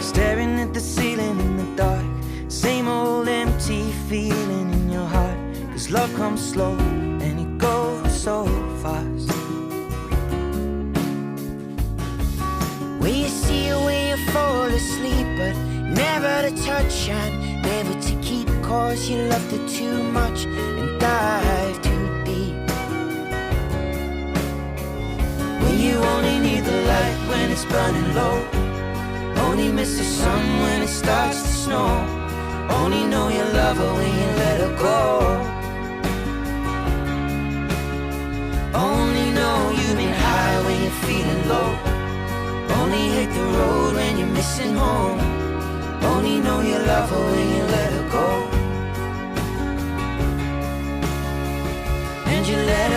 staring at the ceiling in the dark. Same old empty feeling in your heart. 'Cause love comes slow and it goes so fast. When you see her when you fall asleep, but never to touch and never to keep, 'cause you loved her too much and dive too deep. When you only need the light when it's burning low, only miss the sun when it starts to snow, only know you love her when you let her go, only know you've been high when you're feeling low, only hate the road when you're missing home, only know you love her when you let her go. And you let